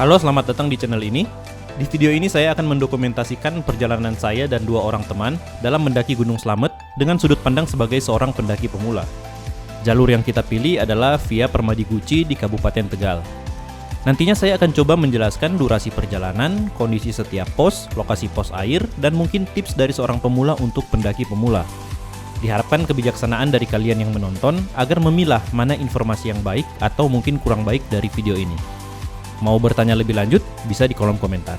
Halo, selamat datang di channel ini. Di video ini saya akan mendokumentasikan perjalanan saya dan dua orang teman dalam mendaki Gunung Slamet dengan sudut pandang sebagai seorang pendaki pemula. Jalur yang kita pilih adalah via Permadi Guci di Kabupaten Tegal. Nantinya saya akan coba menjelaskan durasi perjalanan, kondisi setiap pos, lokasi pos air, dan mungkin tips dari seorang pemula untuk pendaki pemula. Diharapkan kebijaksanaan dari kalian yang menonton agar memilah mana informasi yang baik atau mungkin kurang baik dari video ini. Mau bertanya lebih lanjut, bisa di kolom komentar.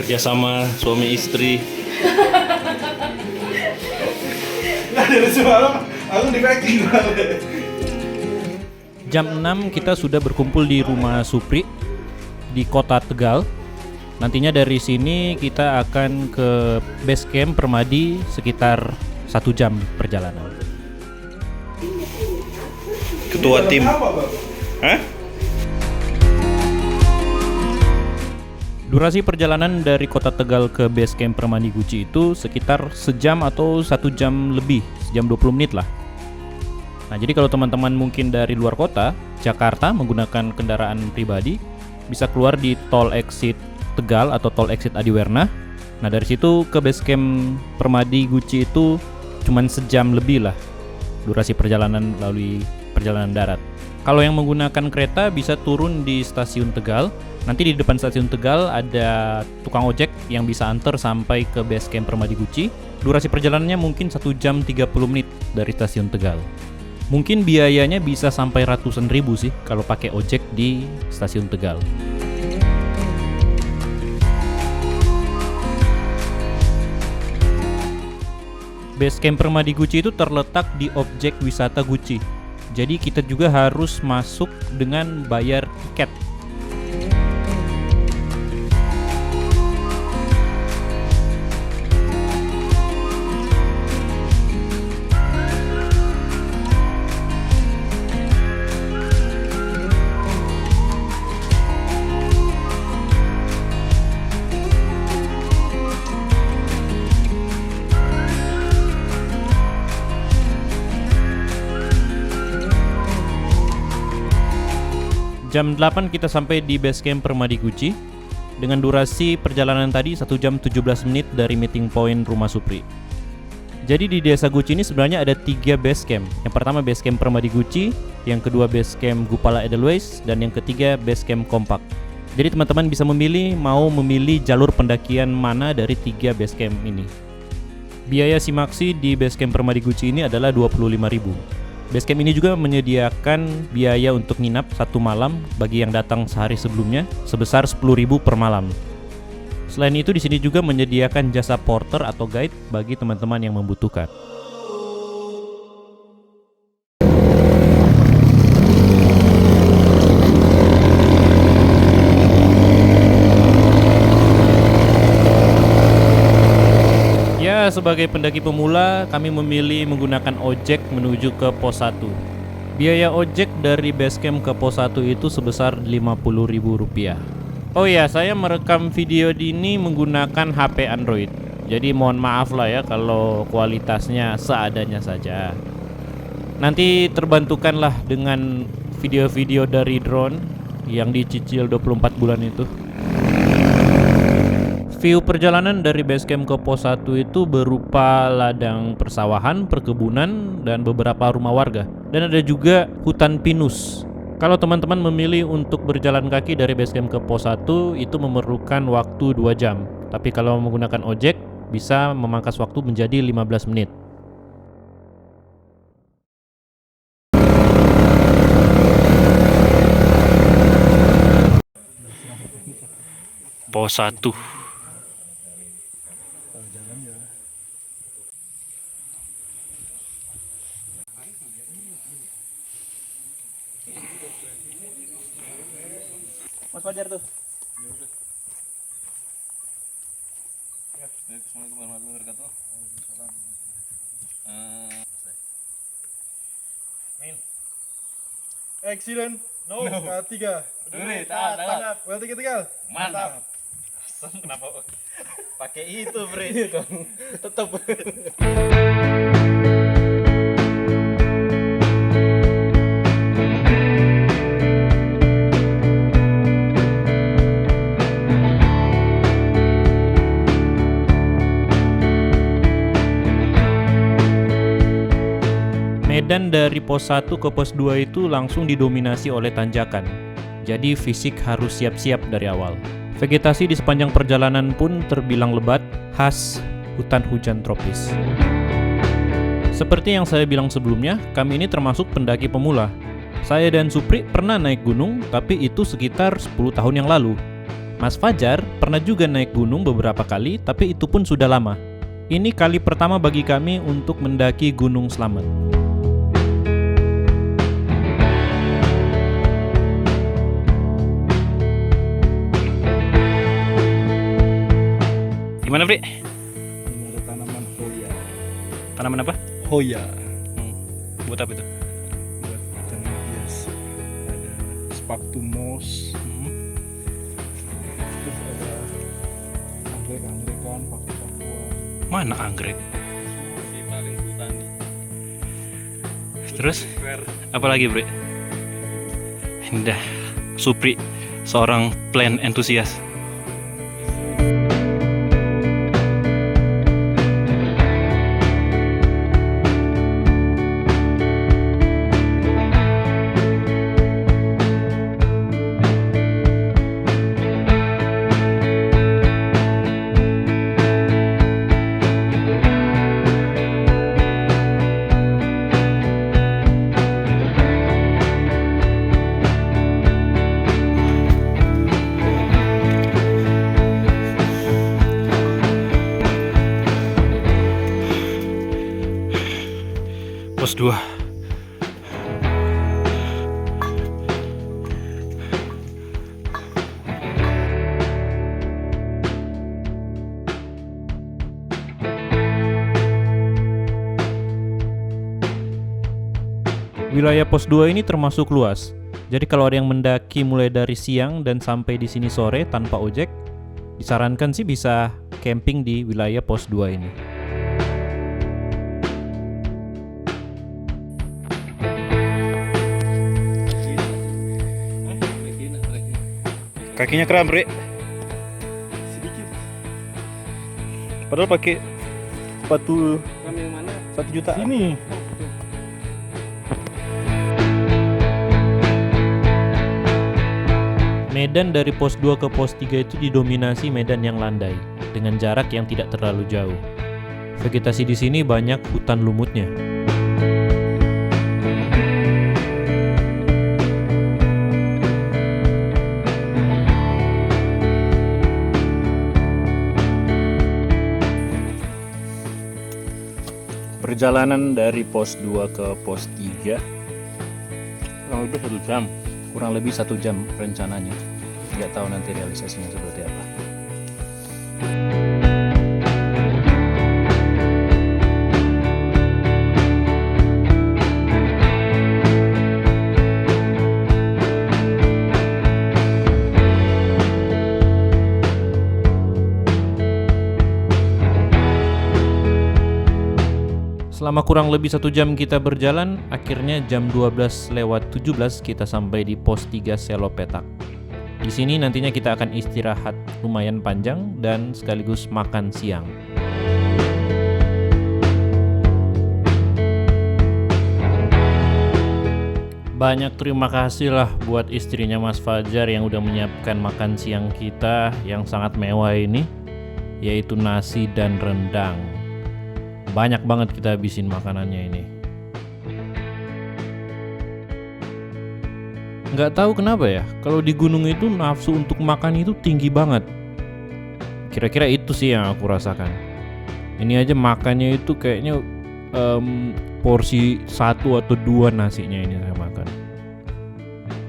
Kerjasama suami istri. Nah, dari semalam aku di packing banget. Jam 6 kita sudah berkumpul di rumah Supri di kota Tegal. Nantinya dari sini kita akan ke base camp Permadi sekitar 1 jam perjalanan. Ketua tim. Hah? Durasi perjalanan dari kota Tegal ke base camp Permadi Guci itu sekitar sejam atau 1 jam lebih, sejam 20 menit lah. Nah, jadi kalau teman-teman mungkin dari luar kota, Jakarta menggunakan kendaraan pribadi, bisa keluar di tol exit Tegal atau tol exit Adiwerna. Nah, dari situ ke base camp Permadi Guci itu cuman sejam lebih lah durasi perjalanan melalui perjalanan darat. Kalau yang menggunakan kereta bisa turun di stasiun Tegal. Nanti di depan stasiun Tegal ada tukang ojek yang bisa antar sampai ke base camp Permadi Guci. Durasi perjalanannya mungkin 1 jam 30 menit dari stasiun Tegal. Mungkin biayanya bisa sampai ratusan ribu sih kalau pakai ojek di stasiun Tegal. Base camp Permadi Guci itu terletak di objek wisata Guci. Jadi kita juga harus masuk dengan bayar tiket. Jam 8 kita sampai di base camp Permadi Guci. Dengan durasi perjalanan tadi 1 jam 17 menit dari meeting point rumah Supri. Jadi di desa Guci ini sebenarnya ada 3 base camp. Yang pertama base camp Permadi Guci, yang kedua base camp Gupala Edelweiss, dan yang ketiga base camp Kompak. Jadi teman-teman bisa mau memilih jalur pendakian mana dari 3 base camp ini. Biaya simaksi di base camp Permadi Guci ini adalah 25.000. Basecamp ini juga menyediakan biaya untuk nginap 1 malam bagi yang datang sehari sebelumnya sebesar 10.000 per malam. Selain itu di sini juga menyediakan jasa porter atau guide bagi teman-teman yang membutuhkan. Sebagai pendaki pemula, kami memilih menggunakan ojek menuju ke pos 1. Biaya ojek dari basecamp ke pos 1 itu sebesar Rp50.000. Oh ya, saya merekam video ini menggunakan HP Android. Jadi mohon maaf lah ya kalau kualitasnya seadanya saja. Nanti terbantukanlah dengan video-video dari drone yang dicicil 24 bulan itu. View perjalanan dari basecamp ke pos 1 itu berupa ladang persawahan, perkebunan, dan beberapa rumah warga. Dan ada juga hutan pinus. Kalau teman-teman memilih untuk berjalan kaki dari basecamp ke pos 1 itu memerlukan waktu 2 jam. Tapi kalau menggunakan ojek bisa memangkas waktu menjadi 15 menit. Pos 1. Mas Fajar tuh. Assalamualaikum warahmatullahi wabarakatuh. Excellent. No. Tiga. Lewat. Well, tiga. Mantap. Kenapa pakai itu, Bre? Tetap. Medan dari pos 1 ke pos 2 itu langsung didominasi oleh tanjakan. Jadi fisik harus siap-siap dari awal. Vegetasi di sepanjang perjalanan pun terbilang lebat, khas hutan hujan tropis. Seperti yang saya bilang sebelumnya, kami ini termasuk pendaki pemula. Saya dan Supri pernah naik gunung, tapi itu sekitar 10 tahun yang lalu. Mas Fajar pernah juga naik gunung beberapa kali, tapi itu pun sudah lama. Ini kali pertama bagi kami untuk mendaki Gunung Slamet. Gimana, Bre? Ini ada tanaman hoya. Tanaman apa? Hoya. Buat apa itu? Buat tanaman hias. Ada sphagnum moss. Terus ada anggrek-anggekan pakai Papua. Mana anggrek? Di paling hutan nih. Terus apa lagi, Bre? Indah. Supri, seorang plan entusias. Pos 2. Wilayah pos 2 ini termasuk luas. Jadi kalau ada yang mendaki mulai dari siang dan sampai di sini sore tanpa ojek, disarankan sih bisa camping di wilayah pos 2 ini. Kakinya kram, Bre. Sedikit. Padahal pakai sepatu Kami yang mana? 1 juta. Ini. Medan dari pos 2 ke pos 3 itu didominasi medan yang landai, dengan jarak yang tidak terlalu jauh. Vegetasi di sini banyak hutan lumutnya. Perjalanan dari pos 2 ke pos 3 kurang lebih 1 jam. Kurang lebih 1 jam rencananya. Nggak tahu nanti realisasinya seperti apa. Selama kurang lebih 1 jam kita berjalan, akhirnya jam 12:17 kita sampai di pos 3 Selo Petak. Di sini nantinya kita akan istirahat lumayan panjang dan sekaligus makan siang. Banyak terima kasih lah buat istrinya Mas Fajar yang udah menyiapkan makan siang kita yang sangat mewah ini, yaitu nasi dan rendang. Banyak banget kita habisin makanannya ini. Nggak tahu kenapa ya, kalau di gunung itu nafsu untuk makan itu tinggi banget. Kira-kira itu sih yang aku rasakan. Ini aja makannya itu kayaknya porsi 1 atau 2 nasinya ini saya makan.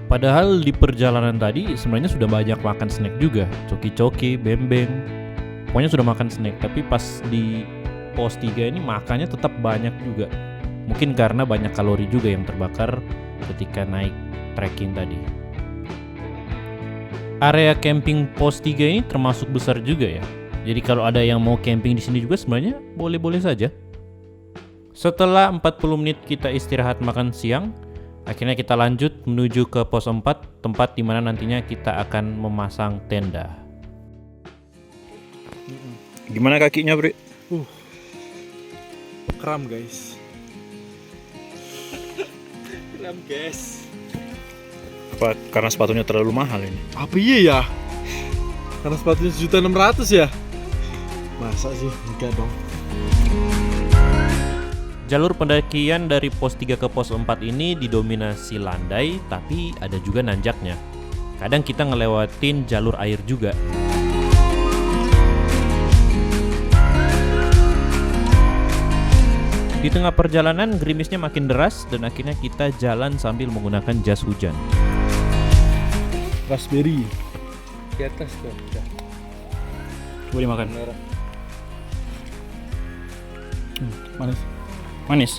Padahal di perjalanan tadi sebenarnya sudah banyak makan snack juga, coki-coki, bembeng. pokoknya sudah makan snack. Tapi pas di pos 3 ini makannya tetap banyak juga. Mungkin karena banyak kalori juga yang terbakar ketika naik trekking tadi. Area camping pos 3 ini termasuk besar juga ya. Jadi kalau ada yang mau camping di sini juga sebenarnya boleh-boleh saja. Setelah 40 menit kita istirahat makan siang, akhirnya kita lanjut menuju ke pos 4, tempat di mana nantinya kita akan memasang tenda. Gimana kakinya, Bre? Kram guys. Kram guys. Apa karena sepatunya terlalu mahal ini? Apa iya ya? Karena sepatunya 1.600.000 ya? Masa sih? Enggak dong. Jalur pendakian dari pos 3 ke pos 4 ini didominasi landai, tapi ada juga nanjaknya. Kadang kita ngelewatin jalur air juga. Di tengah perjalanan gerimisnya makin deras dan akhirnya kita jalan sambil menggunakan jas hujan. Raspberry. Di atas tuh. Coba dimakan. Manis. Manis.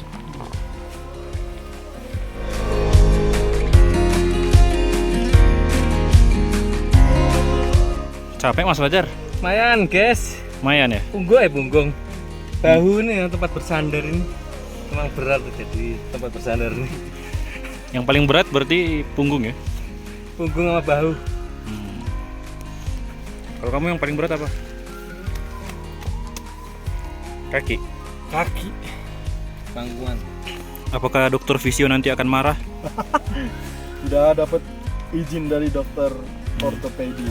Capek Mas Fajar? Lumayan guys, Lumayan ya? punggung. Bahu nih yang tempat bersandar ini memang berat jadi tempat bersandar ini. Yang paling berat berarti punggung ya? Punggung sama bahu. Kalau kamu yang paling berat apa? Kaki. Kaki. Pangkuan. Apakah dokter Visio nanti akan marah? Sudah dapat izin dari dokter ortopedi.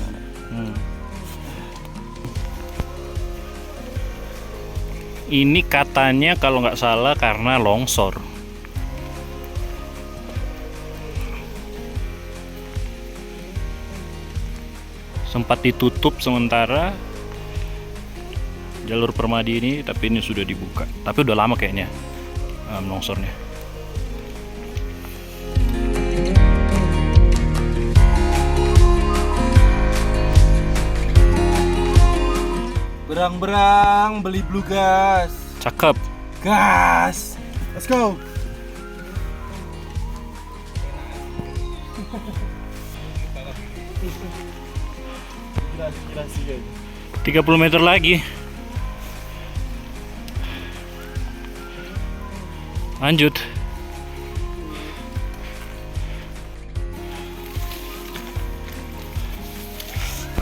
Ini katanya kalau nggak salah karena longsor. Sempat ditutup sementara jalur Permadi ini, tapi ini sudah dibuka. Tapi udah lama kayaknya longsornya. Berang-berang beli blue gas. Cakep. Gas. Let's go. Inspirasi guys. 30 meter lagi. Lanjut.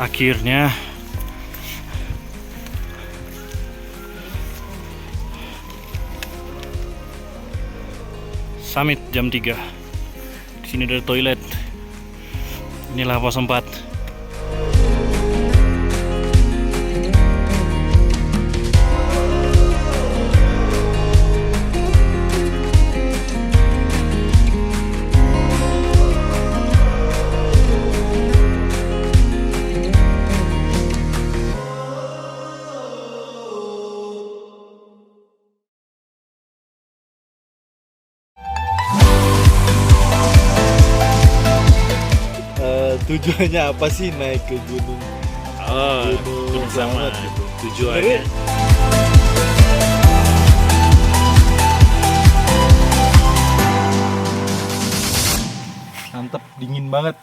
Akhirnya summit jam 3. Di sini ada toilet. Inilah pos 4. Tujuannya apa sih naik ke gunung? Oh, Gunung sama Slamet gitu. tujuannya. Mantep, dingin banget.